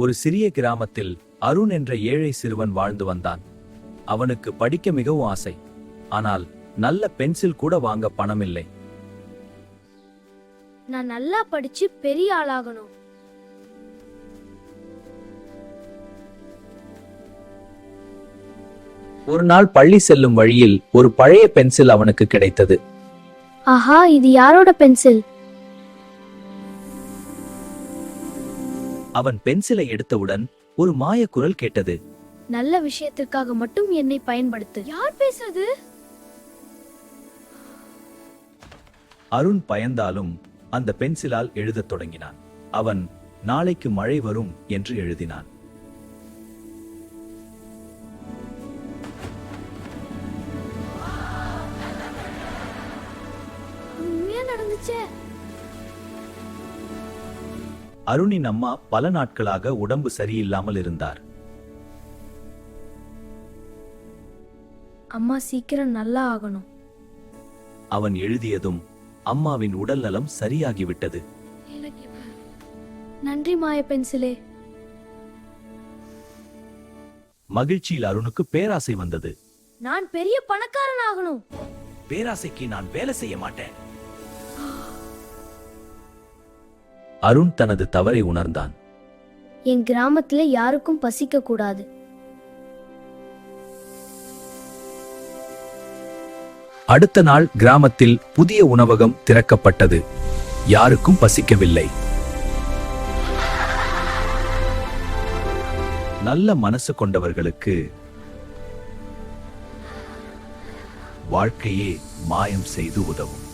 ஒரு சிறிய கிராமத்தில் அருண் என்ற ஏழை சிறுவன் வாழ்ந்து வந்தான். அவனுக்கு படிக்க மிகவும் ஆசை. ஆனால் நல்ல பென்சில் கூட வாங்க பணம் இல்லை. நான் நல்லா படிச்சு பெரிய ஆளாகணும். ஒரு நாள் பள்ளி செல்லும் வழியில் ஒரு பழைய பென்சில் அவனுக்கு கிடைத்தது. ஆஹா, இது யாரோட பென்சில்? அவன் பென்சிலை எடுத்தவுடன் ஒரு மாய குரல் கேட்டது. நல்ல விஷயத்திற்காக மட்டும் என்னை பயன்படுத்து. யார் பேசுறது? அருண் பயந்தாலும் அந்த பென்சிலால் எழுதத் தொடங்கினான். அவன் நாளைக்கு மழை வரும் என்று எழுதினான். உண்மையா நடந்துச்சே. அருணின் அம்மா பல நாட்களாக உடம்பு சரியில்லாமல் இருந்தார். அம்மா சீக்கிரம் நல்லா ஆகணும். அவன் எழுதியதும் அம்மாவின் உடல் நலம் சரியாகிவிட்டது. நன்றி மாய பென்சிலே. மகிழ்ச்சியில் அருணுக்கு பேராசை வந்தது. நான் பெரிய பணக்காரன் ஆகணும். பேராசைக்கு நான் வேலை செய்ய மாட்டேன். அருண் தனது தவறை உணர்ந்தான். என் கிராமத்துல யாருக்கும் பசிக்க கூடாது. அடுத்த நாள் கிராமத்தில் புதிய உணவகம் திறக்கப்பட்டது. யாருக்கும் பசிக்கவில்லை. நல்ல மனசு கொண்டவர்களுக்கு வாழ்க்கையே மாயம் செய்து உதவும்.